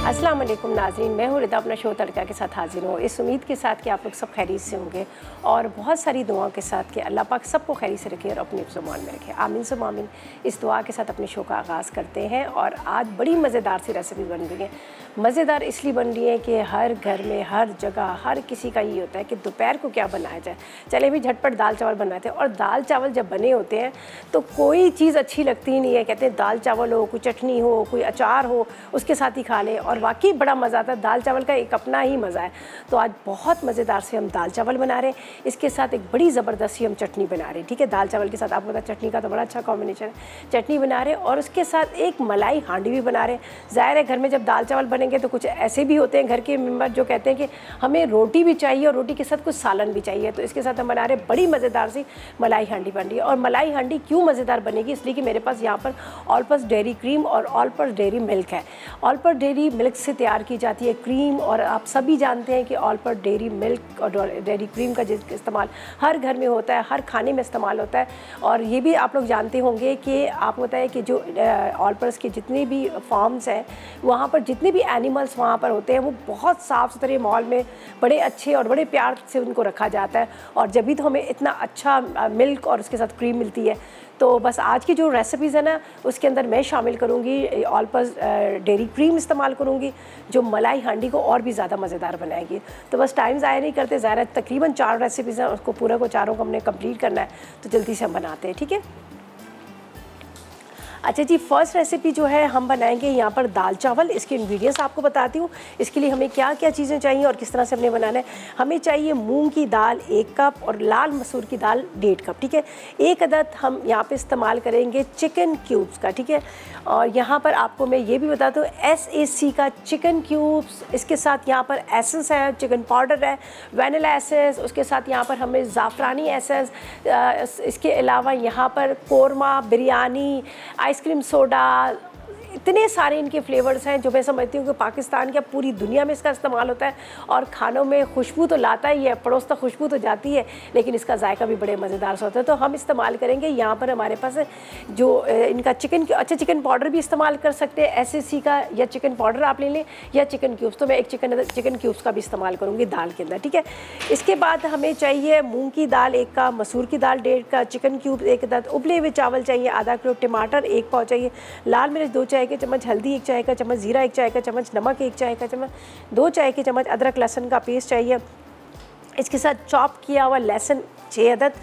अस्सलाम वालेकुम नाज़रीन, मैं हूँ रिदा अपना शो तड़का के साथ हाजिर हूँ। इस उम्मीद के साथ कि आप लोग सब खैरियत से होंगे और बहुत सारी दुआओं के साथ कि अल्लाह पाक सबको खैरियत से रखे और अपने ज़ुबान में रखे। आमीन सुम्मा आमीन। इस दुआ के साथ अपने शो का आगाज़ करते हैं और आज बड़ी मज़ेदार सी रेसिपी बन रही है। मज़ेदार इसलिए बन रही है कि हर घर में, हर जगह, हर किसी का ये होता है कि दोपहर को क्या बनाया जाए। चले भी झटपट दाल चावल बनाते हैं और दाल चावल जब बने होते हैं तो कोई चीज़ अच्छी लगती नहीं है। कहते हैं दाल चावल हो, कोई चटनी हो, कोई अचार हो, उसके साथ ही खा लें और वाकई बड़ा मज़ा आता है। दाल चावल का एक अपना ही मज़ा है। तो आज बहुत मज़ेदार से हम दाल चावल बना रहे हैं। इसके साथ एक बड़ी ज़बरदस्त सी हम चटनी बना रहे हैं। ठीक है, दाल चावल के साथ आपको पता चटनी का तो बड़ा अच्छा कॉम्बिनेशन है। चटनी बना रहे हैं और उसके साथ एक मलाई हांडी भी बना रहे हैं। ज़ाहिर है घर में जब दाल चावल बनेंगे तो कुछ ऐसे भी होते हैं घर के मेम्बर जो कहते हैं कि हमें रोटी भी चाहिए और रोटी के साथ कुछ सालन भी चाहिए। तो इसके साथ हम बना रहे हैं बड़ी मज़ेदार सी मलाई हांडी बन रही है। और मलाई हांडी क्यों मज़ेदार बनेगी, इसलिए कि मेरे पास यहाँ पर ऑल पर्पस डेयरी क्रीम और ऑल पर्पस डेयरी मिल्क है। ऑल पर्पस डेयरी मिल्क से तैयार की जाती है क्रीम और आप सभी जानते हैं कि ऑल पर्पस डेयरी मिल्क और डेयरी क्रीम का इस्तेमाल हर घर में होता है, हर खाने में इस्तेमाल होता है। और ये भी आप लोग जानते होंगे कि आपको पता है कि जो ऑल पर्पस के जितने भी फार्म्स हैं वहाँ पर जितने भी एनिमल्स वहाँ पर होते हैं वो बहुत साफ़ सुथरे माहौल में बड़े अच्छे और बड़े प्यार से उनको रखा जाता है और जब भी तो हमें इतना अच्छा मिल्क और उसके साथ क्रीम मिलती है। तो बस आज की जो रेसिपीज़ है ना उसके अंदर मैं शामिल करूँगी ऑल पर्पस डेयरी क्रीम इस्तेमाल करूँगी जो मलाई हांडी को और भी ज़्यादा मज़ेदार बनाएगी। तो बस टाइम ज़ाया नहीं करते, ज़ाहिर तकरीबन 4 रेसिपीज़ हैं, उसको पूरा को चारों को हमने कंप्लीट करना है तो जल्दी से हम बनाते हैं। ठीक है, अच्छा जी, फर्स्ट रेसिपी जो है हम बनाएंगे यहाँ पर दाल चावल। इसके इंग्रेडिएंट्स आपको बताती हूँ। इसके लिए हमें क्या क्या चीज़ें चाहिए और किस तरह से हमने बनाना है। हमें चाहिए मूंग की दाल 1 कप और लाल मसूर की दाल 1.5 कप। ठीक है, एक अदद हम यहाँ पे इस्तेमाल करेंगे चिकन क्यूब्स का। ठीक है, और यहाँ पर आपको मैं ये भी बता दूँ SAC का चिकन क्यूब्स, इसके साथ यहाँ पर एसेंस है, चिकन पाउडर है, वैनिला एसेंस, उसके साथ यहाँ पर हमें ज़ाफ़रानी एसेंस, इसके अलावा यहाँ पर कोरमा, बिरयानी, आइसक्रीम सोडा, इतने सारे इनके फ्लेवर्स हैं जो मैं समझती हूँ कि पाकिस्तान क्या पूरी दुनिया में इसका इस्तेमाल होता है और खानों में खुशबू तो लाता ही है, पड़ोस तक खुशबू तो जाती है, लेकिन इसका जायका भी बड़े मज़ेदार से होता है। तो हम इस्तेमाल करेंगे यहाँ पर हमारे पास जो इनका चिकन पाउडर भी इस्तेमाल कर सकते हैं SAC का, या चिकन पाउडर आप ले लें या चिकन क्यूब्स। तो मैं एक चिकन क्यूब्स का भी इस्तेमाल करूँगी दाल के अंदर। ठीक है, इसके बाद हमें चाहिए मूँग की दाल 1 कप, मसूर की दाल 1.5 कप, चिकन क्यूब 1 अदद, उबले हुए चावल चाहिए आधा किलो, टमाटर 1 पाव चाहिए, लाल मिर्च 2 चाय के चम्मच, हल्दी 1 चाय का चम्मच, जीरा 1 चाय का चम्मच, नमक 1 चाय का चम्मच, 2 चाय के चम्मच अदरक लहसुन का पेस्ट चाहिए। इसके साथ चॉप किया हुआ लहसुन 6 अदद,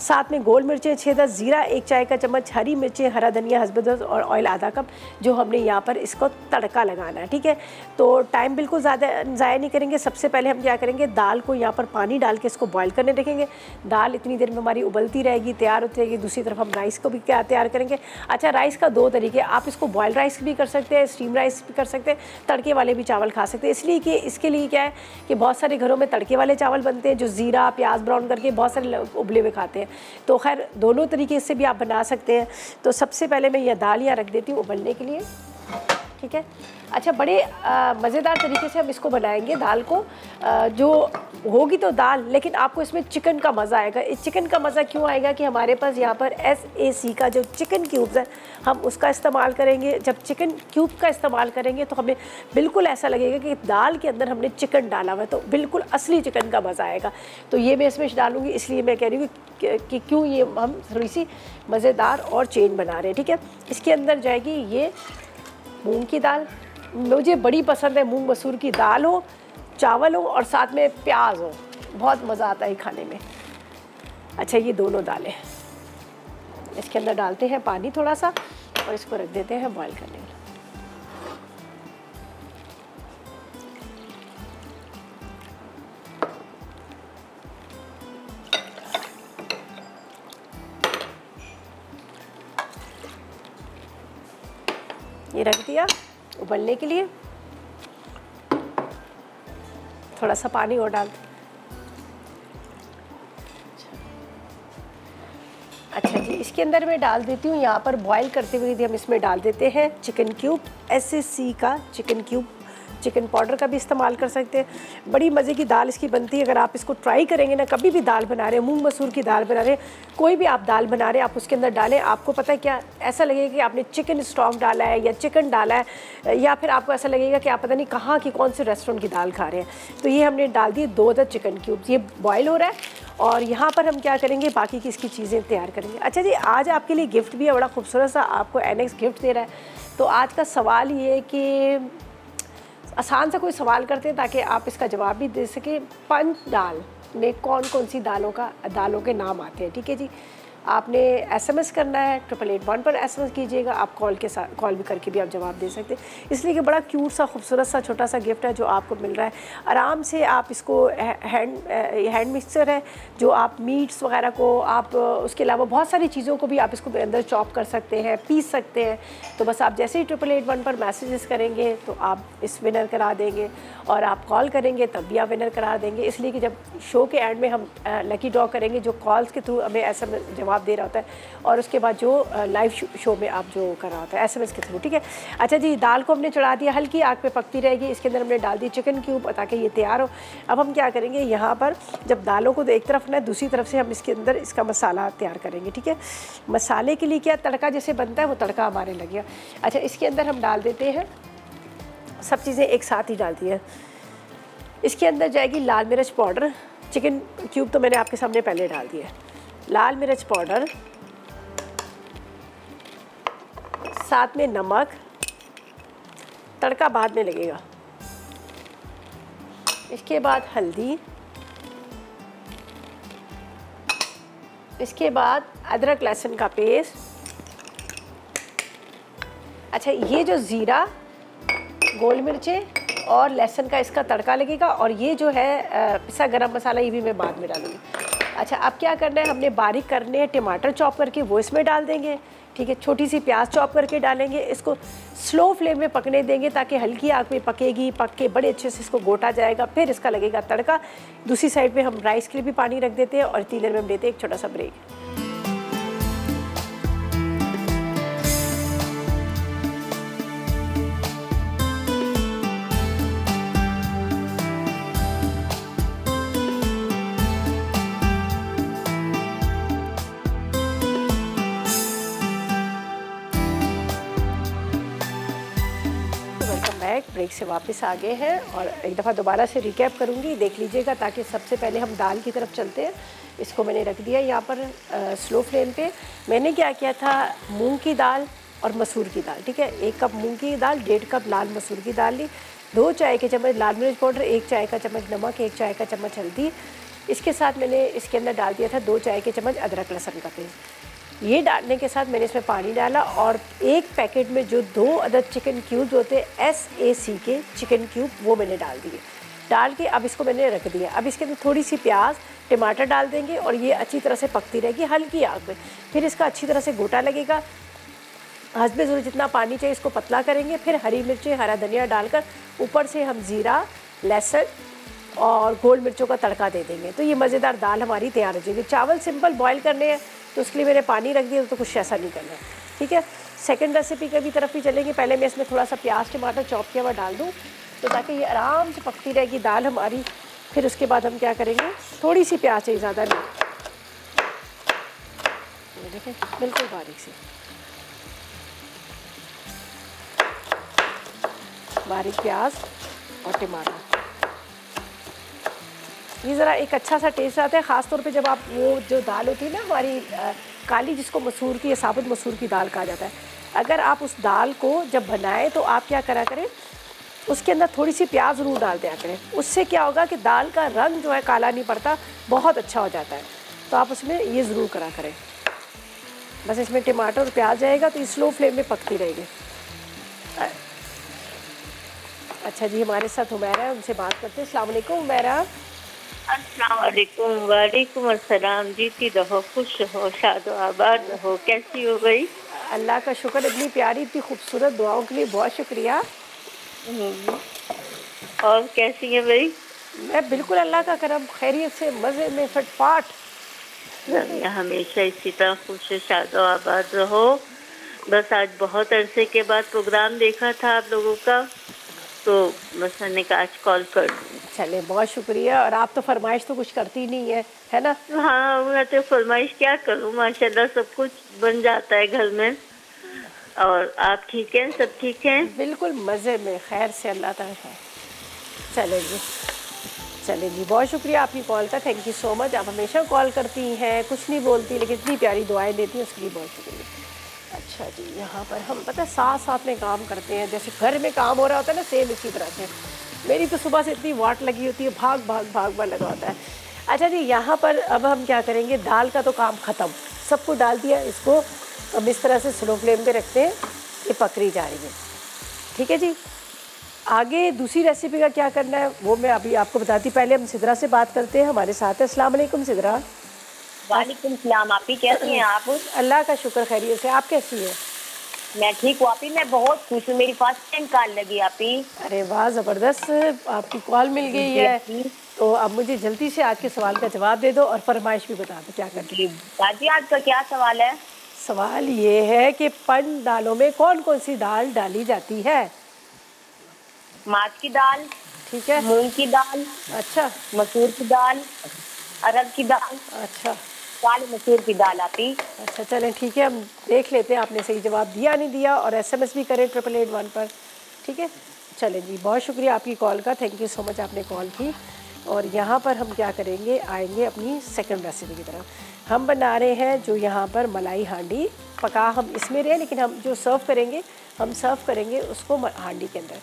साथ में गोल मिर्चें 6 अदद, जीरा 1 चाय का चम्मच, हरी मिर्चें, हरा धनिया हस्बत और ऑयल आधा कप, जो हमने यहाँ पर इसको तड़का लगाना है। ठीक है, तो टाइम बिल्कुल ज़्यादा ज़ाया नहीं करेंगे। सबसे पहले हम क्या करेंगे, दाल को यहाँ पर पानी डाल के इसको बॉयल करने रखेंगे। दाल इतनी देर में हमारी उबलती रहेगी, तैयार होती रहेगी। दूसरी तरफ हम राइस को भी क्या तैयार करेंगे। अच्छा, राइस का 2 तरीके, आप इसको बॉयल राइस भी कर सकते हैं, स्टीम राइस भी कर सकते हैं, तड़के वाले भी चावल खा सकते हैं। इसलिए कि इसके लिए क्या है कि बहुत सारे घरों में तड़के वाले चावल बनते हैं जो ज़ीरा प्याज ब्राउन करके बहुत सारे उबले हुए खाते हैं। तो खैर दोनों तरीके से भी आप बना सकते हैं। तो सबसे पहले मैं ये दाल यहाँ रख देती हूँ उबलने के लिए। ठीक है, अच्छा, बड़े मज़ेदार तरीके से हम इसको बनाएंगे दाल को। जो होगी तो दाल, लेकिन आपको इसमें चिकन का मज़ा आएगा। इस चिकन का मज़ा क्यों आएगा कि हमारे पास यहाँ पर SAC का जो चिकन क्यूब्स है हम उसका इस्तेमाल करेंगे। जब चिकन क्यूब का इस्तेमाल करेंगे तो हमें बिल्कुल ऐसा लगेगा कि दाल के अंदर हमने चिकन डाला हुआ है, तो बिल्कुल असली चिकन का मज़ा आएगा। तो ये मैं इसमें डालूँगी, इसलिए मैं कह रही हूँ कि क्यों ये हम थोड़ी सी मज़ेदार और चेंज बना रहे हैं। ठीक है, इसके अंदर जाएगी ये मूंग की दाल। मुझे बड़ी पसंद है मूंग मसूर की दाल हो, चावल हो और साथ में प्याज हो, बहुत मज़ा आता है खाने में। अच्छा, ये दोनों दालें इसके अंदर डालते हैं पानी थोड़ा सा और इसको रख देते हैं बॉईल करने के लिए। ये रख दिया उबलने के लिए, थोड़ा सा पानी और डाल। अच्छा जी, इसके अंदर मैं डाल देती हूँ, यहाँ पर बॉईल करते हुए हम इसमें डाल देते हैं चिकन क्यूब, SAC का चिकन क्यूब चिकन पाउडर का भी इस्तेमाल कर सकते हैं। बड़ी मज़े की दाल इसकी बनती है। अगर आप इसको ट्राई करेंगे ना, कभी भी दाल बना रहे हैं, मूंग मसूर की दाल बना रहे हैं, कोई भी आप दाल बना रहे हैं, आप उसके अंदर डालें, आपको पता है क्या ऐसा लगेगा कि आपने चिकन स्टॉक डाला है या चिकन डाला है, या फिर आपको ऐसा लगेगा कि आप पता नहीं कहाँ की कौन से रेस्टोरेंट की दाल खा रहे हैं। तो ये हमने डाल दी 2 अदद चिकन क्यूब्स, ये बॉयल हो रहा है और यहाँ पर हम क्या करेंगे, बाकी की इसकी चीज़ें तैयार करेंगे। अच्छा जी, आज आपके लिए गिफ्ट भी है, बड़ा खूबसूरत सा आपको एनेक्स गिफ्ट दे रहा है। तो आज का सवाल ये है कि आसान सा कोई सवाल करते हैं ताकि आप इसका जवाब भी दे सकें। पंच दाल में कौन कौन सी दालों के नाम आते हैं, ठीक है जी। आपने एसएमएस करना है, 8881 पर एसएमएस कीजिएगा। आप कॉल भी करके भी आप जवाब दे सकते हैं, इसलिए कि बड़ा क्यूट सा खूबसूरत सा छोटा सा गिफ्ट है जो आपको मिल रहा है। आराम से आप इसको हैंड मिक्सर है जो आप मीट्स वगैरह को, आप उसके अलावा बहुत सारी चीज़ों को भी आप इसको अंदर चॉप कर सकते हैं, पीस सकते हैं। तो बस आप जैसे ही 8881 पर मैसेजेस करेंगे तो आप इस विनर करा देंगे, और आप कॉल करेंगे तब भी आप विनर करा देंगे। इसलिए कि जब शो के एंड में हम लकी ड्रॉ करेंगे जो कॉल्स के थ्रू हमें एसएमएस जवाब दे रहा होता है, और उसके बाद जो लाइव शो में आप जो कर रहा होता है एसएमएस के थ्रू, ठीक है। अच्छा जी, दाल को हमने चढ़ा दिया, हल्की आग पे पकती रहेगी। इसके अंदर हमने डाल दी चिकन क्यूब ताकि ये तैयार हो। अब हम क्या करेंगे, यहाँ पर जब दालों को एक तरफ ना, दूसरी तरफ से हम इसके अंदर इसका मसाला तैयार करेंगे, ठीक है। मसाले के लिए क्या तड़का जैसे बनता है वो तड़का हमारे लग गया। अच्छा, इसके अंदर हम डाल देते हैं सब चीज़ें एक साथ ही डाल दी है। इसके अंदर जाएगी लाल मिर्च पाउडर, चिकन क्यूब तो मैंने आपके सामने पहले डाल दिया है। लाल मिर्च पाउडर, साथ में नमक, तड़का बाद में लगेगा। इसके बाद हल्दी, इसके बाद अदरक लहसुन का पेस्ट। अच्छा, ये जो ज़ीरा, गोल मिर्चें और लहसुन का इसका तड़का लगेगा, और ये जो है पिसा गरम मसाला ये भी मैं बाद में डालूँगी। अच्छा, अब क्या करना है, हमने बारीक करने हैं टमाटर चॉप करके, वो इसमें डाल देंगे, ठीक है। छोटी सी प्याज चॉप करके डालेंगे। इसको स्लो फ्लेम में पकने देंगे ताकि हल्की आग में पकेगी, पक के बड़े अच्छे से इसको गोटा जाएगा। फिर इसका लगेगा तड़का। दूसरी साइड पे हम राइस के लिए भी पानी रख देते हैं, और तीनर में हम देते हैं एक छोटा सा ब्रेक। ब्रेक से वापस आ गए हैं, और एक दफ़ा दोबारा से रिकैप करूंगी, देख लीजिएगा, ताकि सबसे पहले हम दाल की तरफ चलते हैं। इसको मैंने रख दिया यहाँ पर स्लो फ्लेम पे। मैंने क्या किया था, मूंग की दाल और मसूर की दाल, ठीक है। 1 कप मूंग की दाल, 1.5 कप लाल मसूर की दाल ली, 2 चाय के चम्मच लाल मिर्च पाउडर, 1 चाय का चम्मच नमक, 1 चाय का चम्मच हल्दी। इसके साथ मैंने इसके अंदर डाल दिया था 2 चाय के चम्मच अदरक लहसुन का पेस्ट। ये डालने के साथ मैंने इसमें पानी डाला, और एक पैकेट में जो 2 अदद चिकन क्यूब्स होते हैं SAC के चिकन क्यूब, वो मैंने डाल दिए। डाल के अब इसको मैंने रख दिया। अब इसके अंदर थोड़ी सी प्याज टमाटर डाल देंगे, और ये अच्छी तरह से पकती रहेगी हल्की आग में। फिर इसका अच्छी तरह से गोटा लगेगा। हस्बे ज़रूरत जितना पानी चाहिए इसको पतला करेंगे। फिर हरी मिर्चें, हरा धनिया डालकर ऊपर से हम ज़ीरा, लहसुन और गोल मिर्चों का तड़का दे देंगे। तो ये मज़ेदार दाल हमारी तैयार हो जाएगी। चावल सिंपल बॉयल करने हैं तो उसके लिए मैंने पानी रख दिया, तो कुछ ऐसा नहीं करना है, ठीक है। सेकंड रेसिपी की तरफ भी चलेंगे। पहले मैं इसमें थोड़ा सा प्याज टमाटर चॉप किया हुआ डाल दूँ, तो ताकि ये आराम से पकती रहेगी दाल हमारी। फिर उसके बाद हम क्या करेंगे, थोड़ी सी प्याज चाहिए, ज़्यादा नहीं, देखें बिल्कुल बारीक सी बारीक प्याज और टमाटर। ये ज़रा एक अच्छा सा टेस्ट आता है, ख़ास तौर पे जब आप वो जो दाल होती है ना हमारी काली, जिसको मसूर की या साबुत मसूर की दाल कहा जाता है, अगर आप उस दाल को जब बनाएं तो आप क्या करा करें, उसके अंदर थोड़ी सी प्याज ज़रूर डाल दिया करें। उससे क्या होगा कि दाल का रंग जो है काला नहीं पड़ता, बहुत अच्छा हो जाता है। तो आप उसमें ये ज़रूर करा करें। बस इसमें टमाटर और प्याज जाएगा तो ये स्लो फ्लेम में पकती रहेगी। अच्छा जी, हमारे साथ हुमैरा है, उनसे बात करते हैं। अस्सलाम वालेकुम हुमैरा। अस्सलाम वालेकुम। वालेकुम अस्सलाम। जीती रहो, खुश रहो, शादो आबाद रहो। कैसी हो गई? अल्लाह का शुक्र, इतनी प्यारी इतनी खूबसूरत दुआओं के लिए बहुत शुक्रिया। और कैसी है भाई? मैं बिल्कुल अल्लाह का करम, खैरियत से, मज़े में, फटफाट। हमेशा इसी तरह खुश शादो आबाद रहो। बस आज बहुत अरसे के बाद प्रोग्राम देखा था आप लोगों का, तो बस मैंने कहा आज कॉल कर दूँ। चले, बहुत शुक्रिया। और आप तो फरमाइश तो कुछ करती नहीं है ना? हाँ, मैं तो फरमाइश क्या करूँ, माशाल्लाह सब कुछ बन जाता है घर में। और आप ठीक हैं, सब ठीक हैं? बिल्कुल मज़े में, खैर से, अल्लाह ताला है। चले जी, चले जी, बहुत शुक्रिया आपकी कॉल का, थैंक यू सो मच। आप हमेशा कॉल करती हैं, कुछ नहीं बोलती, लेकिन इतनी प्यारी दुआएं देती हैं, उसके लिए बहुत शुक्रिया। अच्छा जी, यहाँ पर हम पता है साथ साथ में काम करते हैं, जैसे घर में काम हो रहा होता है ना, सेम इसी तरह से। मेरी तो सुबह से इतनी वाट लगी होती है, भाग भाग भाग भाग लगा होता है। अच्छा जी, यहाँ पर अब हम क्या करेंगे, दाल का तो काम ख़त्म, सब कुछ डाल दिया, इसको हम इस तरह से स्लो फ्लेम पे रखते हैं, ये पक रही जा रही है। ठीक है जी, आगे दूसरी रेसिपी का क्या करना है वो मैं अभी आपको बताती। पहले हम सिद्रा से बात करते हैं, हमारे साथ है। अस्सलाम वालेकुम सिद्रा। वालेकुम सलाम। आप ही कैसी हैं? आप? अल्लाह का शुक्र, खैरियत से। आप कैसी हैं? मैं ठीक हूँ आप ही, मैं बहुत खुश हूँ, मेरी फर्स्ट टाइम कॉल लगी आप ही। अरे वाह, ज़बरदस्त, आपकी कॉल मिल गई है। तो अब मुझे जल्दी से आज के सवाल का जवाब दे दो और फरमाइश भी बता दो क्या करती है। दादी आज का क्या सवाल है? सवाल ये है कि 5 दालों में कौन कौन सी दाल डाली जाती है? माछ की दाल, ठीक है, मूंग की दाल, अच्छा, मसूर की दाल, अरहर की दाल, अच्छा, काली मसूर की दाल आप ही। अच्छा, चलें ठीक है, हम देख लेते हैं आपने सही जवाब दिया नहीं दिया, और SMS भी करें 8881 पर। ठीक है, चलें जी, बहुत शुक्रिया आपकी कॉल का, थैंक यू सो मच, आपने कॉल की। और यहाँ पर हम क्या करेंगे, आएंगे अपनी सेकंड रेसिपी की तरफ। हम बना रहे हैं जो यहाँ पर मलाई हांडी, पका हम इसमें रहे, लेकिन हम जो सर्व करेंगे, हम सर्व करेंगे उसको हांडी के अंदर।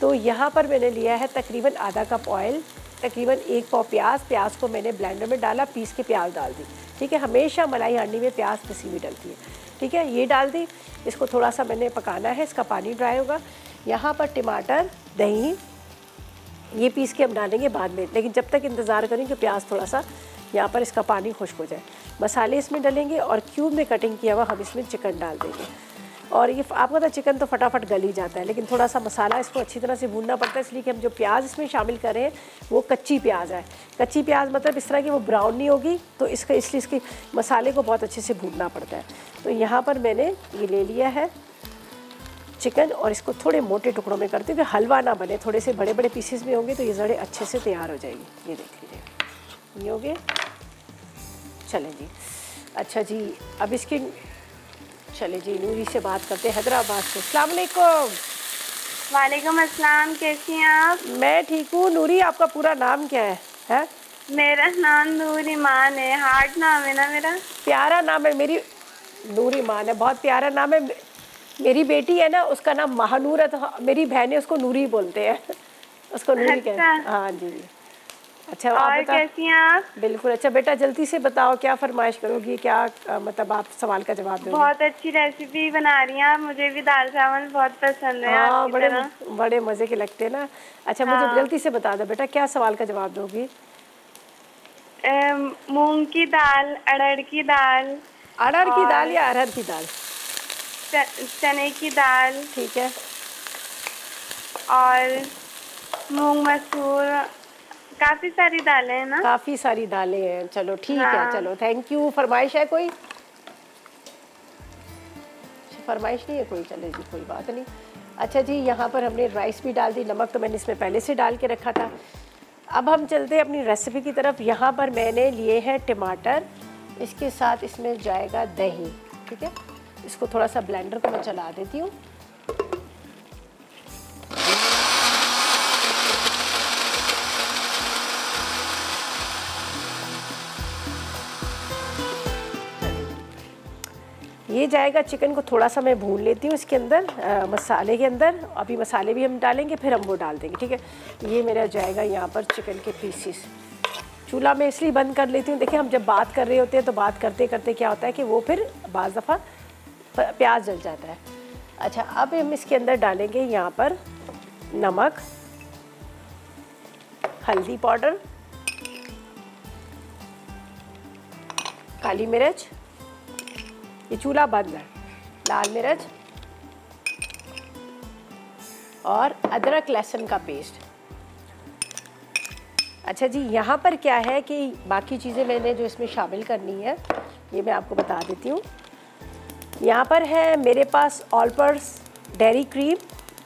तो यहाँ पर मैंने लिया है तकरीबन आधा कप ऑयल, तकरीबन 1 पाव प्याज को मैंने ब्लेंडर में डाला, पीस के प्याज डाल दी। ठीक है, हमेशा मलाई हांडी में प्याज पिसी हुई डलती है। ठीक है, ये डाल दी, इसको थोड़ा सा मैंने पकाना है, इसका पानी ड्राई होगा। यहाँ पर टमाटर, दही, ये पीस के हम डालेंगे बाद में, लेकिन जब तक इंतज़ार करेंगे प्याज थोड़ा सा यहाँ पर इसका पानी खुश्क हो जाए। मसाले इसमें डलेंगे और क्यूब में कटिंग किया हुआ हम इसमें चिकन डाल देंगे। और ये आपको पता है चिकन तो फटाफट गल ही जाता है, लेकिन थोड़ा सा मसाला इसको अच्छी तरह से भूनना पड़ता है, इसलिए कि हम जो प्याज इसमें शामिल कर रहे हैं वो कच्ची प्याज है। कच्ची प्याज मतलब इस तरह की वो ब्राउन नहीं होगी, तो इसलिए इसके मसाले को बहुत अच्छे से भूनना पड़ता है। तो यहाँ पर मैंने ये ले लिया है चिकन, और इसको थोड़े मोटे टुकड़ों में करती हूँ कि हलवा ना बने, थोड़े से बड़े बड़े पीसेस में होंगे तो ये जड़े अच्छे से तैयार हो जाएगी। ये देख लीजिए, ये हो गए। चलें जी, अच्छा जी, अब इसके चले जी, नूरी से बात करते हैं हैदराबाद से। अस्सलाम वालेकुम। वालेकुम अस्सलाम, कैसी हैं आप? मैं ठीक हूँ। नूरी, आपका पूरा नाम क्या है? मेरा नाम नूर ईमान है, हार्ड नाम है ना मेरा। प्यारा नाम है, मेरी नूर ईमान है, बहुत प्यारा नाम है। मेरी बेटी है ना, उसका नाम महानूर है, तो मेरी बहन है उसको नूरी बोलते हैं, उसको नूरी कहते हैं। हाँ जी। अच्छा, और कैसी हैं आप? बिल्कुल। अच्छा बेटा, जल्दी से बताओ क्या फरमाइश करोगी, क्या मतलब आप सवाल का जवाब दोगे? बहुत अच्छी रेसिपी बना रही हैं आप, मुझे भी दाल चावल बहुत पसंद है। हाँ, बड़े मज़े के लगते हैं ना। अच्छा, मुझे जल्दी से बता दो बेटा, क्या सवाल का जवाब दोगी? मूंग की दाल, अरहर की दाल। अरहर की दाल या अरहर की दाल? चने की दाल। ठीक है। और मूंग मसूर, काफ़ी सारी दालें हैं ना? काफ़ी सारी दालें हैं, चलो ठीक है, चलो थैंक यू। फरमाइश है कोई? फरमाइश नहीं है कोई, चले जी, कोई बात नहीं। अच्छा जी, यहाँ पर हमने राइस भी डाल दी, नमक तो मैंने इसमें पहले से डाल के रखा था। अब हम चलते हैं अपनी रेसिपी की तरफ। यहाँ पर मैंने लिए हैं टमाटर, इसके साथ इसमें जाएगा दही। ठीक है, इसको थोड़ा सा ब्लेंडर को मैं चला देती हूँ। ये जाएगा, चिकन को थोड़ा सा मैं भून लेती हूँ इसके अंदर, मसाले के अंदर। अभी मसाले भी हम डालेंगे, फिर हम वो डाल देंगे। ठीक है, ये मेरा जाएगा यहाँ पर चिकन के पीसीस। चूल्हा मैं इसलिए बंद कर लेती हूँ, देखिए हम जब बात कर रहे होते हैं तो बात करते करते क्या होता है कि वो फिर बाज़ दफ़ा प्याज जल जाता है। अच्छा, अब हम इसके अंदर डालेंगे यहाँ पर नमक, हल्दी पाउडर, काली मिर्च, ये चूल्हा बंद है, लाल मिर्च और अदरक लहसुन का पेस्ट। अच्छा जी, यहाँ पर क्या है कि बाकी चीज़ें मैंने जो इसमें शामिल करनी है ये मैं आपको बता देती हूँ। यहाँ पर है मेरे पास ऑल पर्पस डेयरी क्रीम,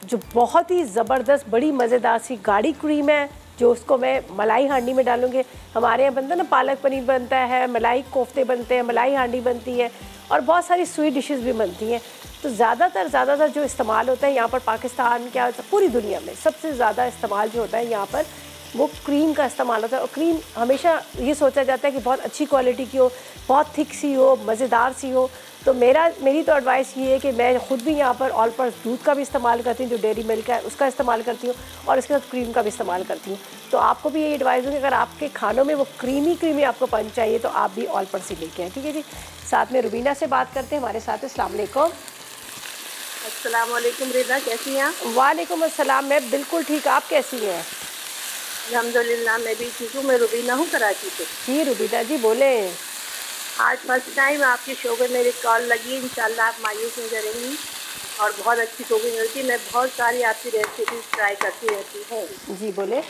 जो बहुत ही ज़बरदस्त बड़ी मज़ेदार सी गाढ़ी क्रीम है, जो उसको मैं मलाई हांडी में डालूँगी। हमारे यहाँ बनता है ना, पालक पनीर बनता है, मलाई कोफ्ते बनते हैं, मलाई हांडी बनती है और बहुत सारी स्वीट डिशेस भी बनती हैं। तो ज़्यादातर जो इस्तेमाल होता है यहाँ पर पाकिस्तान, क्या पूरी दुनिया में सबसे ज़्यादा इस्तेमाल जो होता है यहाँ पर, वो क्रीम का इस्तेमाल होता है। और क्रीम हमेशा ये सोचा जाता है कि बहुत अच्छी क्वालिटी की हो, बहुत थिक सी हो, मज़ेदार सी हो। तो मेरी तो एडवाइस ये है कि मैं ख़ुद भी यहाँ पर ऑल पर्पस दूध का भी इस्तेमाल करती हूँ, जो डेयरी मिल्क है उसका इस्तेमाल करती हूँ, और इसके साथ क्रीम का भी इस्तेमाल करती हूँ। तो आपको भी ये एडवाइस दूँगी, अगर आपके खानों में वो क्रीमी आपको पंच चाहिए तो आप भी ऑल पर्पस ही लेके आएँ, ठीक है जी। साथ में रुबीना से बात करते हैं, हमारे साथ। अस्सलाम वालेकुम। अस्सलाम वालेकुम रिदा, कैसी हैं आप? वालेकुम अस्सलाम, मैं बिल्कुल ठीक, आप कैसी हैं? अल्हम्दुलिल्लाह मैं भी ठीक हूँ। मैं रुबीना हूँ कराची से। जी रुबीना जी बोले। आज फर्स्ट टाइम आपके शो में मेरी कॉल लगी। इंशाल्लाह आप मायूस नहीं करेंगी और बहुत अच्छी कुकिंग होती है। मैं बहुत सारी आपकी रेसिपीज ट्राई करती रहती हूँ। जी बोले।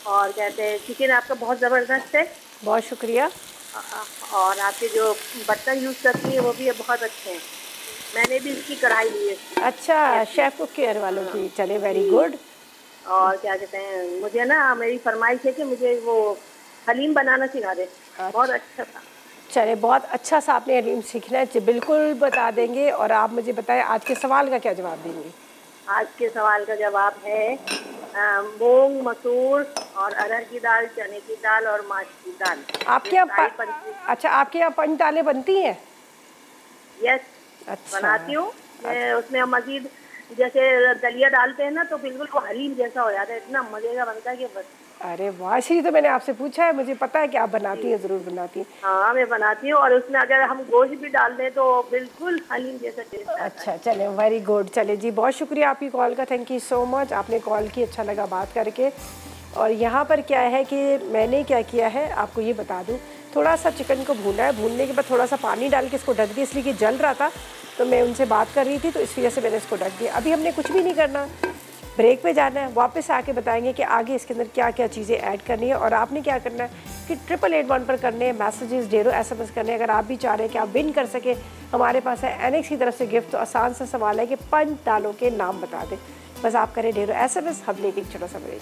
और कहते हैं चिकन आपका बहुत ज़बरदस्त है। बहुत शुक्रिया। और आपके जो बर्तन यूज़ करती हैं वो भी बहुत अच्छे हैं। मैंने भी इसकी कढ़ाई ली है। अच्छा, शेफ कुक केयर वालों की, चले वेरी गुड। और क्या कहते हैं, मुझे ना मेरी फरमाइश है कि मुझे वो हलीम बनाना सिखा दे। बहुत अच्छा था। चले, बहुत अच्छा सा आपने हलीम सीखना है, बिल्कुल बता देंगे। और आप मुझे बताएं आज के सवाल का क्या जवाब देंगे? आज के सवाल का जवाब है मूंग, मसूर और अरहर की दाल, चने की दाल और माश की दाल। आपके यहाँ अच्छा, आपके यहाँ पंच दालें बनती हैं? यस, अच्छा, बनाती हूँ। उसमें हम मजीद जैसे दलिया डालते हैं ना, तो बिल्कुल वो हलीम जैसा हो जाता है। इतना मजे का बनता है कि बस। अरे वाह, इसीलिए तो मैंने आपसे पूछा है, मुझे पता है कि आप बनाती हैं, ज़रूर बनाती हैं। हाँ मैं बनाती हूँ, और उसमें अगर हम गोश्त भी डाल दें तो बिल्कुल हलीम जैसा टेस्ट आता है। अच्छा, चले वेरी गुड। चले जी, बहुत शुक्रिया आपकी कॉल का, थैंक यू सो मच, आपने कॉल की, अच्छा लगा बात करके। और यहाँ पर क्या है कि मैंने क्या किया है आपको ये बता दूँ, थोड़ा सा चिकन को भूना है, भूनने के बाद थोड़ा सा पानी डाल के इसको ढक दिया, इसलिए कि जल रहा था तो मैं उनसे बात कर रही थी, तो इस वजह से मैंने इसको ढक दिया। अभी हमने कुछ भी नहीं करना, ब्रेक पे जाना है, वापस आके बताएंगे कि आगे इसके अंदर क्या क्या चीज़ें ऐड करनी है। और आपने क्या करना है कि 8881 पर करने हैं मैसेजेस, ढेरों SMS करने हैं। अगर आप भी चाह रहे हैं कि आप विन कर सके, हमारे पास है एनेक्स की तरफ से गिफ्ट। तो आसान सा सवाल है कि 5 दालों के नाम बता दें, बस आप करें ढेरों SMS। हम लेके एक छोटा सा ब्रेक।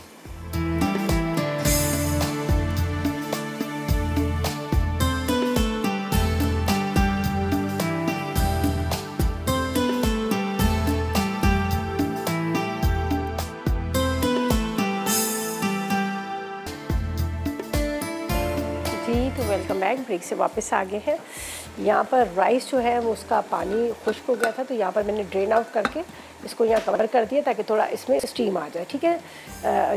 तो वेलकम बैक, ब्रेक से वापस आ गए हैं। यहाँ पर राइस जो है वो उसका पानी खुश्क हो गया था, तो यहाँ पर मैंने ड्रेन आउट करके इसको यहाँ कवर कर दिया ताकि थोड़ा इसमें स्टीम आ जाए, ठीक है,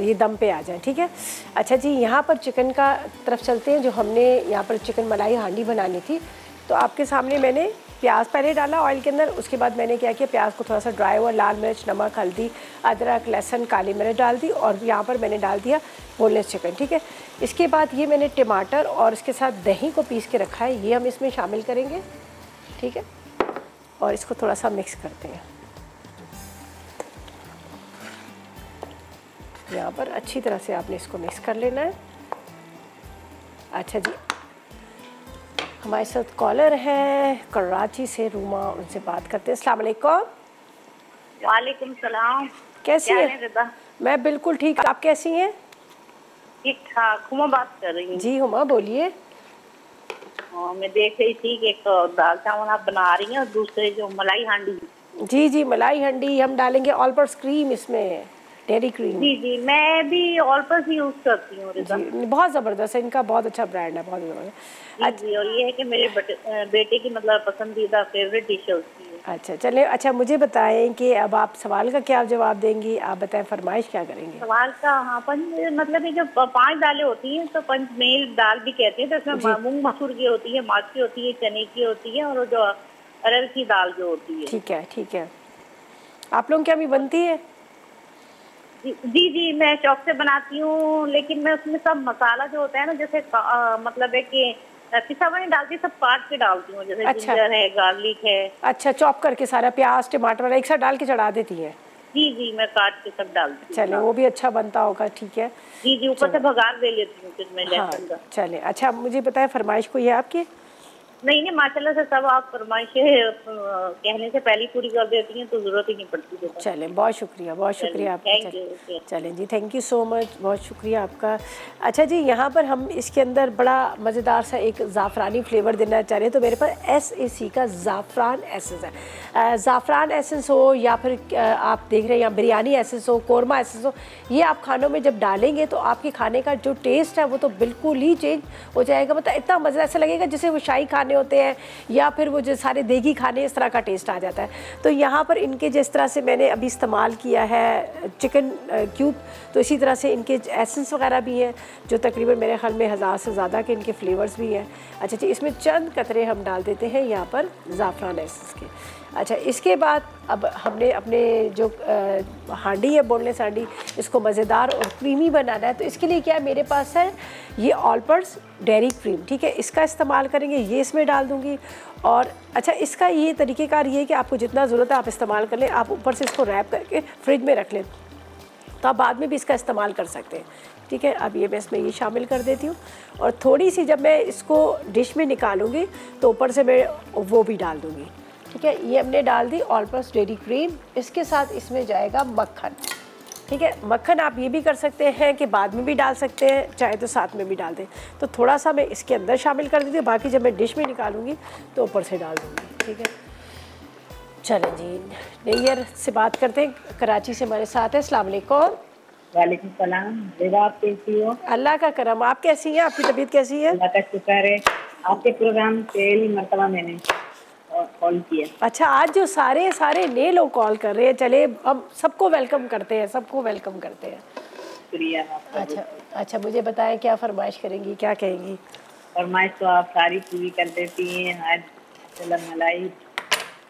ये दम पे आ जाए, ठीक है। अच्छा जी, यहाँ पर चिकन का तरफ चलते हैं। जो हमने यहाँ पर चिकन मलाई हांडी बनानी थी, तो आपके सामने मैंने प्याज पहले डाला ऑयल के अंदर, उसके बाद मैंने क्या किया, प्याज को थोड़ा सा ड्राई हुआ, लाल मिर्च, नमक, हल्दी, अदरक, लहसुन, काली मिर्च डाल दी, और यहाँ पर मैंने डाल दिया बोनलेस चिकन, ठीक है। इसके बाद ये मैंने टमाटर और इसके साथ दही को पीस के रखा है, ये हम इसमें शामिल करेंगे, ठीक है। और इसको थोड़ा सा मिक्स करते हैं यहाँ पर, अच्छी तरह से आपने इसको मिक्स कर लेना है। अच्छा जी, हमारे साथ कॉलर है कराची से, रूमा, उनसे बात करते हैं। अस्सलाम वालेकुम। वालेकुम सलाम। कैसी हैं? मैं बिल्कुल ठीक, आप कैसी हैं? ठीक ठाक। हुमा बात कर रही हूँ। जी हुमा बोलिए। मैं देख रही थी कि एक दाल चावल आप बना रही हैं और दूसरे जो मलाई हांडी। जी जी, मलाई हांडी हम डालेंगे ऑल पर्पस क्रीम, इसमें डेयरी क्रीम। जी जी, मैं भी ऑल पर्पस यूज करती हूँ। बहुत ज़बरदस्त है, इनका बहुत अच्छा ब्रांड है, बहुत ज़बरदस्त। जी, और ये है कि मेरे बेटे की मतलब पसंदीदा फेवरेट डिश है उसकी। अच्छा चलिए, अच्छा मुझे बताएं कि अब आप सवाल का क्या जवाब देंगी, आप बताएं फरमाइश क्या करेंगे? सवाल का, हाँ, पंच मतलब ये जो 5 दालें होती हैं तो पंचमेल दाल भी कहते हैं। तो इसमें मूंग मसूर की होती है, माश की होती है, चने की होती है, और जो अरहर की दाल जो होती है। ठीक है ठीक है। आप लोग क्या भी बनती है? जी जी, मैं चौक से बनाती हूँ, लेकिन मैं उसमें सब मसाला जो होता है ना, जैसे मतलब है कि पिसा हुआ नहीं डालती, सब काट के डालती हूँ, जैसे अच्छा। जिंजर है, गार्लिक है। अच्छा, चॉप करके सारा प्याज टमाटर एक साथ डाल के चढ़ा देती है? जी जी, मैं काट के सब डालती हूँ। चले, वो भी अच्छा बनता होगा, ठीक है। जी जी, ऊपर से भगार दे लेती हूँ फिर मैं लहसुन का। चले, अच्छा मुझे बताए फरमाइश कोई है आपकी? नहीं माशाल्लाह से सब आप फरमाइशें कहने से पहले पूरी कर देती हैं, तो जरूरत ही नहीं पड़ती। चलें, बहुत शुक्रिया आपका। चलें जी, थैंक यू सो मच, बहुत शुक्रिया आपका। अच्छा जी, यहाँ पर हम इसके अंदर बड़ा मज़ेदार सा एक ज़ाफ़रानी फ्लेवर देना चाह रहे हैं, तो मेरे पास SAC का ज़ाफ़रान एसेंस है। ज़ाफ़रान एसेंस हो या फिर आप देख रहे हैं या बिरयानी एसेंस हो, कोरमा एसेंस हो, ये आप खानों में जब डालेंगे तो आपके खाने का जो टेस्ट है वो तो बिल्कुल ही चेंज हो जाएगा। मतलब इतना मज़ा ऐसा लगेगा जैसे वो शाही खाने होते हैं या फिर वो जो सारे देगी खाने, इस तरह का टेस्ट आ जाता है। तो यहाँ पर इनके जिस तरह से मैंने अभी इस्तेमाल किया है चिकन क्यूब, तो इसी तरह से इनके एसेंस वगैरह भी हैं जो तकरीबन मेरे ख्याल में 1000 से ज़्यादा के इनके फ्लेवर्स भी हैं। अच्छा जी, इसमें चंद कतरे हम डाल देते हैं यहाँ पर ज़ाफ़रान एसेंस के। अच्छा, इसके बाद अब हमने अपने जो हांडी है, बोनलेस हांडी, इसको मज़ेदार और क्रीमी बनाना है। तो इसके लिए क्या है, मेरे पास है ये ऑलपर्स डेयरी क्रीम, ठीक है, इसका इस्तेमाल करेंगे, ये इसमें डाल दूँगी। और अच्छा, इसका ये तरीक़ेकार ये है कि आपको जितना ज़रूरत है आप इस्तेमाल कर लें, आप ऊपर से इसको रैप करके फ्रिज में रख लें, तो आप बाद में भी इसका इस्तेमाल कर सकते हैं, ठीक है। अब ये मैं इसमें ये शामिल कर देती हूँ, और थोड़ी सी जब मैं इसको डिश में निकालूँगी तो ऊपर से मैं वो भी डाल दूँगी, ठीक है। ये हमने डाल दी ऑलपर्स डेयरी क्रीम, इसके साथ इसमें जाएगा मक्खन, ठीक है। मक्खन आप ये भी कर सकते हैं कि बाद में भी डाल सकते हैं, चाहे तो साथ में भी डाल दें। तो थोड़ा सा मैं इसके अंदर शामिल कर देती हूँ, बाकी जब मैं डिश में निकालूंगी तो ऊपर से डाल दूँगी, ठीक है। चलें जी, नैयर से बात करते हैं, कराची से हमारे साथ है। अस्सलाम वालेकुम। वालेकुम सलाम। आप कैसी हो? अल्लाह का करम, आप कैसी हैं? आपकी तबीयत कैसी है? अल्लाह का शुक्र है। आपके प्रोग्राम पहली मरतबा मैंने कॉल किया। अच्छा, आज जो सारे नए लोग कॉल कर रहे हैं, चले हम सबको वेलकम करते हैं, सबको वेलकम करते हैं। शुक्रिया। अच्छा, मुझे बताएं क्या फरमाइश करेंगी, क्या कहेंगी? फरमाइश तो आप सारी पूरी कर देती हैं। आज मलाई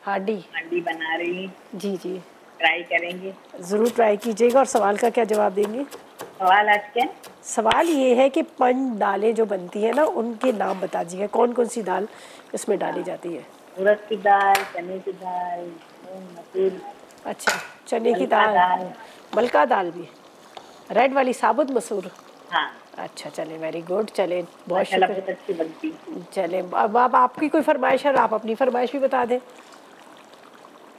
हांडी बना रही हैं। जी, ट्राई करेंगे, ज़रूर ट्राई कीजिएगा। और सवाल का क्या जवाब देंगी? सवाल आज क्या? सवाल ये है कि 5 दालें जो बनती हैं ना, उनके नाम बता दीजिएगा, कौन कौन सी दाल इसमें डाली जाती है? उड़द की दाल, चने की दाल, मसूर। अच्छा, चने की दाल, मलका दाल भी, रेड वाली साबुत मसूर। हाँ। अच्छा, चले, वेरी गुड। चले, बहुत शुक्रिया, अच्छी बनती। चले, अब आपकी कोई फरमाइश है, आप अपनी फरमाइश भी बता दें।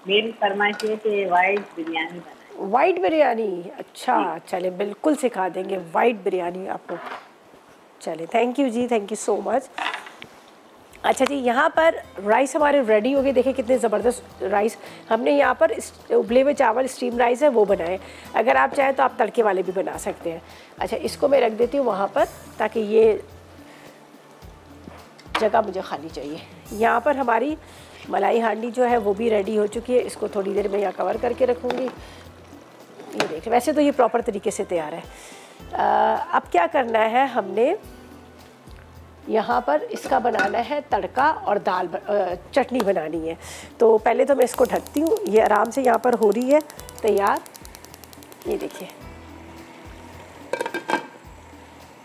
मेरी फरमाइश है कि वाइट बिरयानी बनाएं। वाइट बिरयानी, अच्छा, चले, बिल्कुल सिखा देंगे वाइट बिरयानी आपको। चले, थैंक यू जी, थैंक यू सो मच। अच्छा जी, यहाँ पर राइस हमारे रेडी हो गए। देखिए कितने ज़बरदस्त राइस हमने यहाँ पर उबले हुए चावल, स्टीम राइस है वो बनाए। अगर आप चाहें तो आप तड़के वाले भी बना सकते हैं। अच्छा, इसको मैं रख देती हूँ वहाँ पर, ताकि ये जगह मुझे खाली चाहिए। यहाँ पर हमारी मलाई हांडी जो है वो भी रेडी हो चुकी है। इसको थोड़ी देर में यहाँ कवर करके रखूँगी। ये देख, वैसे तो ये प्रॉपर तरीके से तैयार है। अब क्या करना है, हमने यहाँ पर इसका बनाना है तड़का और दाल चटनी बनानी है। तो पहले तो मैं इसको ढकती हूँ, ये आराम से यहाँ पर हो रही है तैयार, ये देखिए।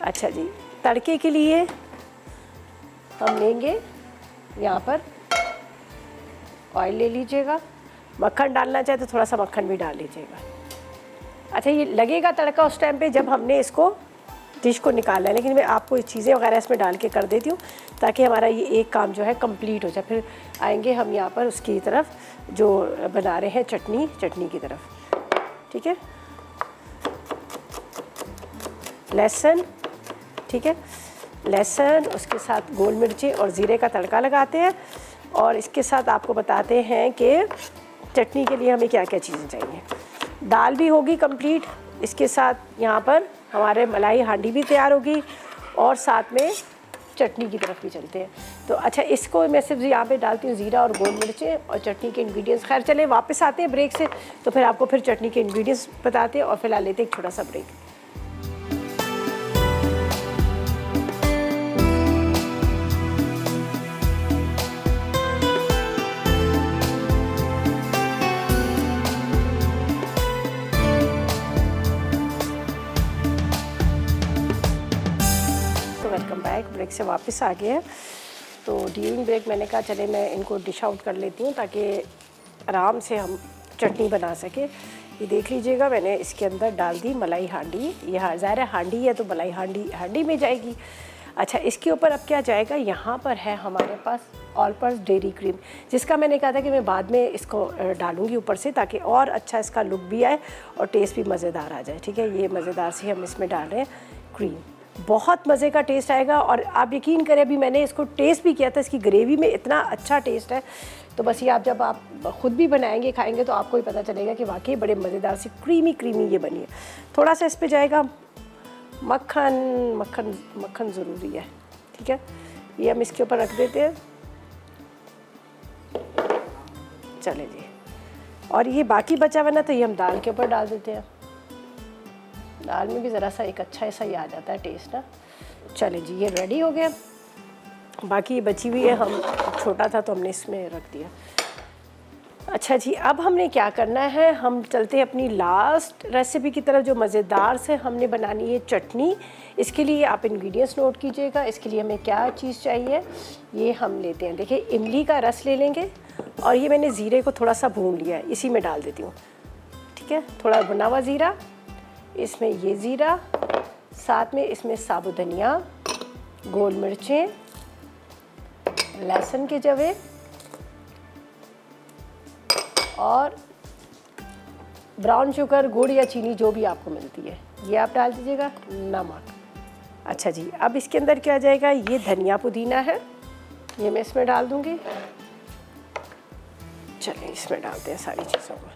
अच्छा जी, तड़के के लिए हम लेंगे यहाँ पर ऑयल ले लीजिएगा, मक्खन डालना चाहे तो थोड़ा सा मक्खन भी डाल लीजिएगा। अच्छा, ये लगेगा तड़का उस टाइम पे जब हमने इसको डिश को निकालना है, लेकिन मैं आपको चीज़ें वगैरह इसमें डाल के कर देती हूँ ताकि हमारा ये एक काम जो है कंप्लीट हो जाए। फिर आएंगे हम यहाँ पर उसकी तरफ जो बना रहे हैं चटनी की तरफ, ठीक है। लहसुन, ठीक है, लहसुन, उसके साथ गोल मिर्ची और ज़ीरे का तड़का लगाते हैं। और इसके साथ आपको बताते हैं कि चटनी के लिए हमें क्या क्या चीज़ें चाहिए। दाल भी होगी कंप्लीट, इसके साथ यहाँ पर हमारे मलाई हांडी भी तैयार होगी और साथ में चटनी की तरफ भी चलते हैं। तो अच्छा, इसको मैं सिर्फ यहाँ पे डालती हूँ ज़ीरा और गोल मिर्चें और चटनी के इंग्रेडिएंट्स। खैर चले, वापस आते हैं ब्रेक से, तो फिर आपको फिर चटनी के इंग्रेडिएंट्स बताते हैं और फिलहाल लेते हैं एक छोटा सा ब्रेक। ब्रेक से वापस आ गए हैं। तो ड्यूरिंग ब्रेक मैंने कहा चले मैं इनको डिश आउट कर लेती हूँ ताकि आराम से हम चटनी बना सके। ये देख लीजिएगा, मैंने इसके अंदर डाल दी मलाई हांडी। ये ज़ाहिर है हांडी है तो मलाई हांडी में जाएगी। अच्छा, इसके ऊपर अब क्या जाएगा, यहाँ पर है हमारे पास ऑल पर्पस डेयरी क्रीम, जिसका मैंने कहा था कि मैं बाद में इसको डालूंगी ऊपर से, ताकि और अच्छा इसका लुक भी आए और टेस्ट भी मज़ेदार आ जाए। ठीक है, ये मज़ेदार सी हम इसमें डाल रहे हैं क्रीम, बहुत मज़े का टेस्ट आएगा। और आप यकीन करें, अभी मैंने इसको टेस्ट भी किया था, इसकी ग्रेवी में इतना अच्छा टेस्ट है। तो बस ये आप जब आप ख़ुद भी बनाएंगे खाएंगे तो आपको ही पता चलेगा कि वाकई बड़े मज़ेदार सी क्रीमी ये बनी है। थोड़ा सा इस पर जाएगा मक्खन ज़रूरी है। ठीक है, ये हम इसके ऊपर रख देते हैं। चले जी, और ये बाकी बचा हुआ ना, तो ये हम दाल के ऊपर डाल देते हैं। दाल में भी ज़रा सा एक अच्छा ऐसा ही आ जाता है टेस्ट ना। चले जी, ये रेडी हो गया। बाकी ये बची हुई है, हम छोटा था तो हमने इसमें रख दिया। अच्छा जी, अब हमने क्या करना है, हम चलते हैं अपनी लास्ट रेसिपी की तरफ, जो मज़ेदार से हमने बनानी है चटनी। इसके लिए आप इंग्रेडिएंट्स नोट कीजिएगा। इसके लिए हमें क्या चीज़ चाहिए, ये हम लेते हैं, देखिए इमली का रस ले लेंगे, और ये मैंने ज़ीरे को थोड़ा सा भून लिया है, इसी में डाल देती हूँ। ठीक है, थोड़ा भुना हुआ ज़ीरा, इसमें ये ज़ीरा, साथ में इसमें साबुत धनिया, गोल मिर्चें, लहसुन के जवे और ब्राउन शुगर, गुड़ या चीनी जो भी आपको मिलती है, ये आप डाल दीजिएगा, नमक। अच्छा जी, अब इसके अंदर क्या जाएगा, ये धनिया पुदीना है, ये मैं इसमें डाल दूंगी। चलिए इसमें डालते हैं सारी चीज़ों को।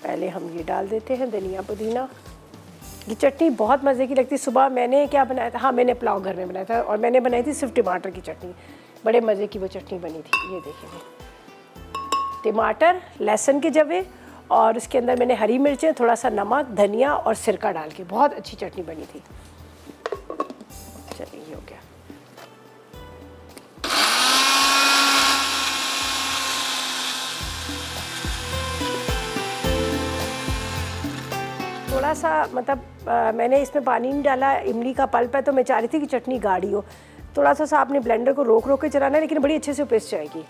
पहले हम ये डाल देते हैं धनिया पुदीना। ये चटनी बहुत मज़े की लगती है। सुबह मैंने क्या बनाया था, हाँ मैंने पुलाव घर में बनाया था, और मैंने बनाई थी सिर्फ टमाटर की चटनी, बड़े मज़े की वो चटनी बनी थी। ये देखिए, टमाटर, लहसुन के जवे, और उसके अंदर मैंने हरी मिर्चें, थोड़ा सा नमक, धनिया और सिरका डाल के बहुत अच्छी चटनी बनी थी। चलिए ये हो गया। थोड़ा सा मतलब मैंने इसमें पानी नहीं डाला, इमली का पल्प है, तो मैं चाह रही थी कि चटनी गाढ़ी हो। थोड़ा सा आपने ब्लेंडर को रोक के चलाना है, लेकिन बड़ी अच्छे से पेस्ट जाएगी।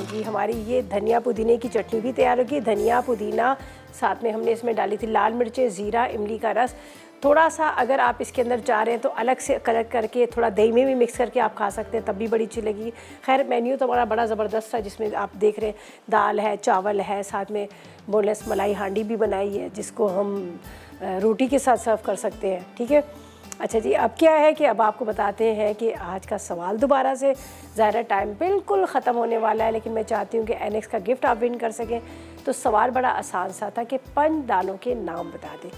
जी, हमारी ये धनिया पुदीने की चटनी भी तैयार होगी। धनिया पुदीना, साथ में हमने इसमें डाली थी लाल मिर्चें, ज़ीरा, इमली का रस। थोड़ा सा अगर आप इसके अंदर चाह रहे हैं तो अलग से कलर करके थोड़ा दही में भी मिक्स करके आप खा सकते हैं, तब भी बड़ी अच्छी लगेगी। खैर मेन्यू तो हमारा बड़ा ज़बरदस्त है, जिसमें आप देख रहे हैं दाल है, चावल है, साथ में बोनलेस मलाई हांडी भी बनाई है, जिसको हम रोटी के साथ सर्व कर सकते हैं। ठीक है, अच्छा जी, अब क्या है कि अब आपको बताते हैं कि आज का सवाल दोबारा से, ज़ाहिर टाइम बिल्कुल ख़त्म होने वाला है, लेकिन मैं चाहती हूँ कि एनेक्स का गिफ्ट आप विन कर सकें। तो सवाल बड़ा आसान सा था कि 5 दालों के नाम बता दें।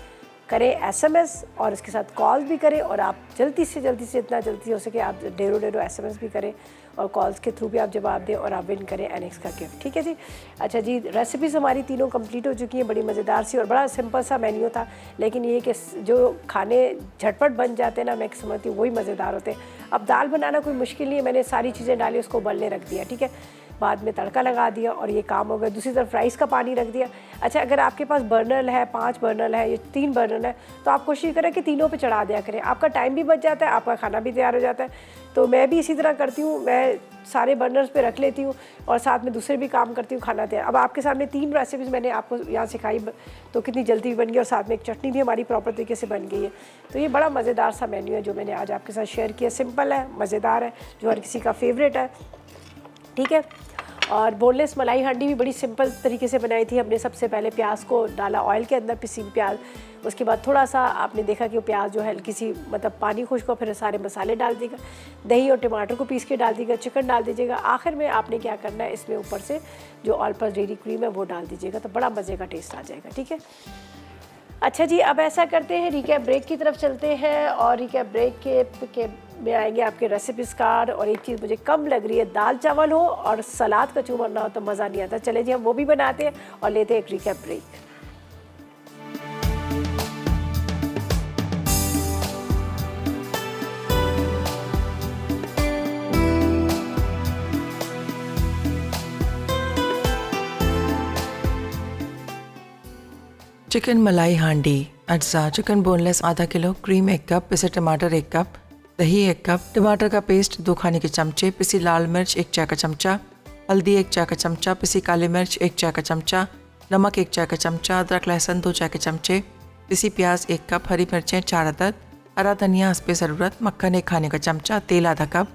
करें एसएमएस और इसके साथ कॉल भी करें, और आप जल्दी से जितना जल्दी हो सके आप डेरो एसएमएस भी करें, और कॉल्स के थ्रू भी आप जवाब दें, और आप विन करें एनेक्स का गिफ्ट। ठीक है जी। अच्छा जी, रेसिपीज़ हमारी तीनों कंप्लीट हो चुकी हैं, बड़ी मज़ेदार सी, और बड़ा सिंपल सा मेन्यू था, लेकिन ये कि जो खाने झटपट बन जाते हैं ना, मैं समझती हूँ वही मज़ेदार होते हैं। अब दाल बनाना कोई मुश्किल नहीं है, मैंने सारी चीज़ें डाली, उसको उबलने रख दिया। ठीक है, बाद में तड़का लगा दिया और ये काम हो गया। दूसरी तरफ राइस का पानी रख दिया। अच्छा, अगर आपके पास बर्नर है, 5 बर्नर है या 3 बर्नर है, तो आप कोशिश करें कि तीनों पे चढ़ा दिया करें, आपका टाइम भी बच जाता है, आपका खाना भी तैयार हो जाता है। तो मैं भी इसी तरह करती हूँ, मैं सारे बर्नर्स पे रख लेती हूँ और साथ में दूसरे भी काम करती हूँ, खाना तैयार। अब आपके सामने 3 रेसिपीज़ मैंने आपको यहाँ सिखाई, तो कितनी जल्दी बन गई, और साथ में एक चटनी भी हमारी प्रॉपर तरीके से बन गई है। तो ये बड़ा मज़ेदार सा मेन्यू है जो मैंने आज आपके साथ शेयर किया। सिंपल है, मज़ेदार है, जो हर किसी का फेवरेट है। ठीक है, और बोनलेस मलाई हांडी भी बड़ी सिंपल तरीके से बनाई थी हमने। सबसे पहले प्याज को डाला ऑयल के अंदर, पिसी प्याज, उसके बाद थोड़ा सा आपने देखा कि वो प्याज जो है हल्की सी मतलब पानी खुश्क हो, फिर सारे मसाले डाल दीजिएगा, दही और टमाटर को पीस के डाल दीजिएगा, चिकन डाल दीजिएगा। आखिर में आपने क्या करना है, इसमें ऊपर से जो ऑल पर्पस डेयरी क्रीम है वो डाल दीजिएगा, तो बड़ा मज़े का टेस्ट आ जाएगा। ठीक है, अच्छा जी, अब ऐसा करते हैं, रिकैप ब्रेक की तरफ चलते हैं, और रिकैप ब्रेक के में आएंगे आपके रेसिपीज़ कार्ड। और एक चीज़ मुझे कम लग रही है, दाल चावल हो और सलाद का चूरमा ना हो तो मज़ा नहीं आता। चले जी, हम वो भी बनाते हैं और लेते हैं एक रिकैप ब्रेक। चिकन मलाई हांडी अज्जा चिकन बोनलेस आधा किलो, क्रीम 1 कप, पिसे टमाटर 1 कप, दही 1 कप, टमाटर का पेस्ट 2 खाने के चमचे, पिसी लाल मिर्च 1 चाय का चमचा, हल्दी 1 चाय का चमचा, पिसी काली मिर्च 1 चाय का चमचा, नमक 1 चाय का चमचा, अदरक लहसुन 2 चाय के चमचे, पिसी प्याज 1 कप, हरी मिर्चें 4 अदद, हरा धनिया हस्बे ज़रूरत, मक्खन 1 खाने का चमचा, तेल आधा कप।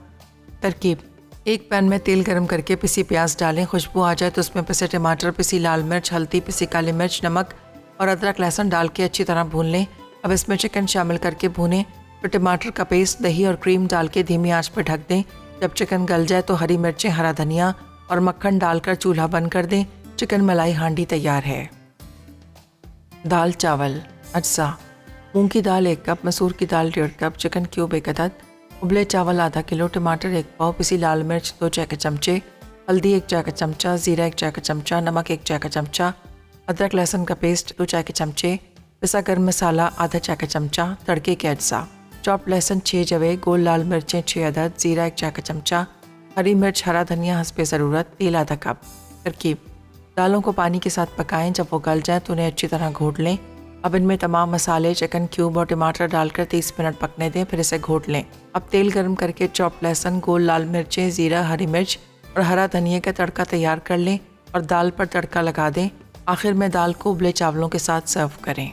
तरकीब: एक पैन में तेल गरम करके पिसी प्याज डालें, खुशबू आ जाए तो उसमें पिसे टमाटर, पिसी लाल मिर्च, हल्दी, पिसी काली मिर्च, नमक और अदरक लहसुन डाल के अच्छी तरह भून लें। अब इसमें चिकन शामिल करके भूनें, फिर टमाटर का पेस्ट, दही और क्रीम डाल के धीमी आंच पर ढक दें। जब चिकन गल जाए तो हरी मिर्चें, हरा धनिया और मक्खन डालकर चूल्हा बंद कर दें। चिकन मलाई हांडी तैयार है। दाल चावल अज्जा: मूंग की दाल 1 कप, मसूर की दाल 1.5 कप, चिकन क्यूब 1 अदद, उबले चावल आधा किलो, टमाटर 1 पाव, पिसी लाल मिर्च 2 चाय के चमचे, हल्दी 1 चाय का चमचा, ज़ीरा 1 चाय का चमचा, नमक 1 चाय का चमचा, अदरक लहसुन का पेस्ट 2 चाय के चमचे, पिसा गर्म मसाला आधा चाय का चमचा। तड़के के अज्जा: चॉप लहसुन 6 जवे, गोल लाल मिर्चें 6 अदद, ज़ीरा 1 चाय का चमचा, हरी मिर्च, हरा धनिया हस्बे ज़रूरत, तेल आधा कप। तरकीब: दालों को पानी के साथ पकाएं, जब वो गल जाए तो उन्हें अच्छी तरह घोट लें। अब इनमें तमाम मसाले, चिकन क्यूब और टमाटर डालकर 30 मिनट पकने दें, फिर इसे घोट लें। अब तेल गर्म करके चॉप लहसुन, गोल लाल मिर्चें, ज़ीरा, हरी मिर्च और हरा धनिया का तड़का तैयार कर लें और दाल पर तड़का लगा दें। आखिर में दाल को उबले चावलों के साथ सर्व करें।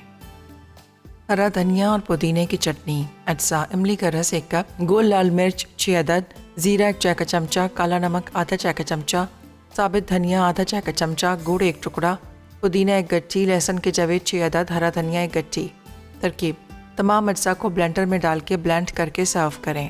हरा धनिया और पुदीने की चटनी अज्जा: इमली का रस 1 कप, गोल लाल मिर्च 6 अदद, ज़ीरा 1 चाय का चमचा, काला नमक आधा चाय का चमचा, साबित धनिया आधा चाय का चमचा, गुड़ 1 टुकड़ा, पुदीना 1 गट्ठी, लहसुन के जवे 6 अदद, हरा धनिया 1 गट्ठी। तरकीब: तमाम अज्जा को ब्लेंडर में डाल के ब्लेंड करके सर्व करें।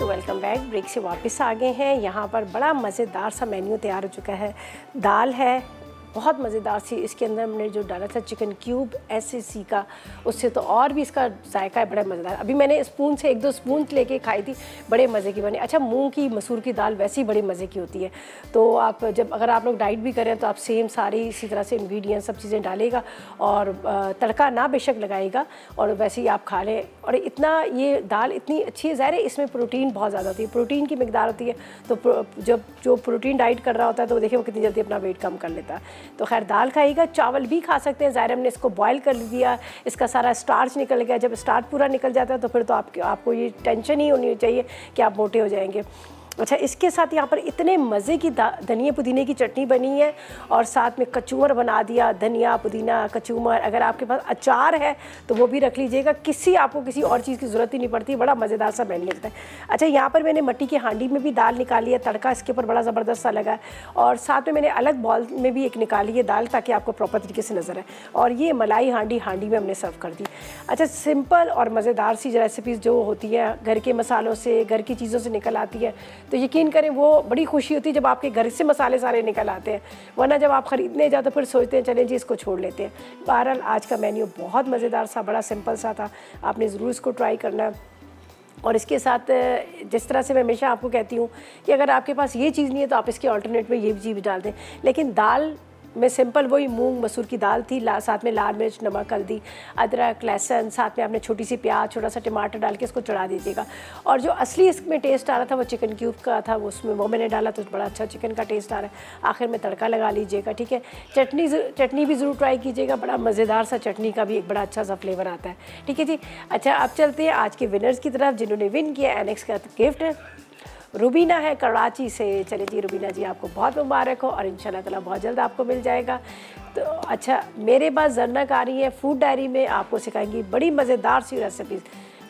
Welcome back. ब्रेक से वापस आ गए हैं। यहाँ पर बड़ा मज़ेदार सा मेन्यू तैयार हो चुका है। दाल है बहुत मज़ेदार सी, इसके अंदर हमने जो डाला था चिकन क्यूब SCC का, उससे तो और भी इसका जायका है बड़ा मज़ेदार। अभी मैंने स्पून से 1-2 स्पून लेके खाई थी, बड़े मज़े की बनी। अच्छा, मूंग की मसूर की दाल वैसे ही बड़ी मज़े की होती है। तो आप जब अगर आप लोग डाइट भी करें तो आप सेम सारी इसी तरह से इंग्रेडिएंट्स सब चीज़ें डालेगा और तड़का ना बेशक लगाएगा और वैसे ही आप खा लें। और इतना ये दाल इतनी अच्छी है, ज़ाहिर है इसमें प्रोटीन बहुत ज़्यादा होती है, प्रोटीन की मिकदार होती है। तो जब जो प्रोटीन डाइट कर रहा होता है तो देखिए वो कितनी जल्दी अपना वेट कम कर लेता है। तो खैर दाल खाइएगा, चावल भी खा सकते हैं। ज़ाहिर हमने इसको बॉयल कर दिया, इसका सारा स्टार्च निकल गया। जब स्टार्च पूरा निकल जाता है तो फिर तो आपको ये टेंशन ही होनी चाहिए कि आप मोटे हो जाएंगे। अच्छा, इसके साथ यहाँ पर इतने मज़े की धनिया पुदीने की चटनी बनी है और साथ में कचूमर बना दिया, धनिया पुदीना कचूमर। अगर आपके पास अचार है तो वो भी रख लीजिएगा, आपको किसी और चीज़ की ज़रूरत ही नहीं पड़ती। बड़ा मज़ेदार सा मेन्यू लगता है। अच्छा, यहाँ पर मैंने मट्टी की हांडी में भी दाल निकाली है, तड़का इसके ऊपर बड़ा ज़बरदस्त सा लगा है और साथ में मैंने अलग बॉल में भी एक निकाली है दाल, ताकि आपको प्रॉपर तरीके से नज़र आए। और ये मलाई हांडी में हमने सर्व कर दी। अच्छा, सिंपल और मज़ेदार सी रेसिपीज़ जो होती है घर के मसालों से, घर की चीज़ों से निकल आती है, तो यकीन करें वो बड़ी खुशी होती है जब आपके घर से मसाले सारे निकल आते हैं। वरना जब आप ख़रीदने जाते फिर सोचते हैं चलें जी इसको छोड़ लेते हैं। बहरहाल आज का मेन्यू बहुत मज़ेदार सा, बड़ा सिंपल सा था, आपने ज़रूर इसको ट्राई करना है। और इसके साथ जिस तरह से मैं हमेशा आपको कहती हूँ कि अगर आपके पास ये चीज़ नहीं है तो आप इसके ऑल्टरनेट में ये भी चीज़ डाल दें। लेकिन दाल में सिंपल वही मूंग मसूर की दाल थी, साथ में लाल मिर्च, नमक, हल्दी, अदरक, लहसुन, साथ में आपने छोटी सी प्याज, छोटा सा टमाटर डाल के इसको चढ़ा दीजिएगा। और जो असली इसमें टेस्ट आ रहा था वो चिकन क्यूब का था, उसमें वो मैंने डाला तो बड़ा अच्छा चिकन का टेस्ट आ रहा है। आखिर में तड़का लगा लीजिएगा, ठीक है। चटनी भी ज़रूर ट्राई कीजिएगा, बड़ा मज़ेदार सा चटनी का भी एक बड़ा अच्छा सा फ्लेवर आता है, ठीक है जी। अच्छा, अब चलते हैं आज के विनर्स की तरफ जिन्होंने विन किया एनेक्स का गिफ्ट। रुबीना है कराची से। चलिए जी रुबीना जी, आपको बहुत मुबारक हो और इंशाल्लाह ताला बहुत जल्द आपको मिल जाएगा। तो अच्छा, मेरे पास जरनक आ रही है फूड डायरी में, आपको सिखाएंगी बड़ी मज़ेदार सी रेसिपीज़।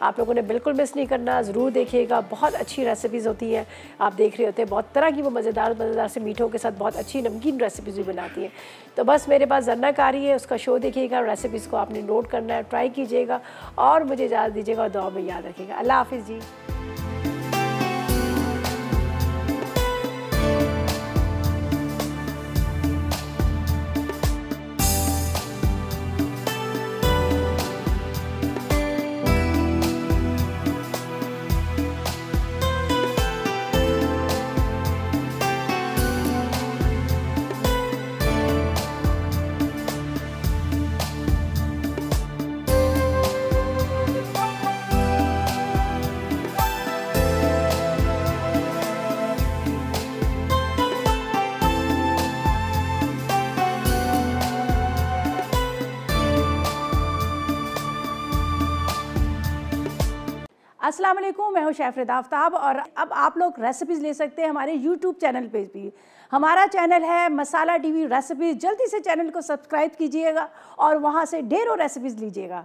आप लोगों ने बिल्कुल मिस नहीं करना, ज़रूर देखिएगा। बहुत अच्छी रेसिपीज़ होती हैं, आप देख रहे होते हैं बहुत तरह की वो मज़ेदार से मीठों के साथ बहुत अच्छी नमकीन रेसिपीज़ भी बनाती हैं। तो बस मेरे पास जरनक आ रही है, उसका शो देखिएगा, रेसिपीज़ को आपने नोट करना है, ट्राई कीजिएगा और मुझे इजाज़त दीजिएगा और दुआ में याद रखिएगा। अल्लाह हाफिज़ जी। अस्सलाम वालेकुम, मैं हूँ शेफ आफ्ताब और अब आप लोग रेसिपीज़ ले सकते हैं हमारे यूट्यूब चैनल पे भी। हमारा चैनल है मसाला टीवी रेसिपीज़। जल्दी से चैनल को सब्सक्राइब कीजिएगा और वहाँ से ढेरों रेसिपीज़ लीजिएगा।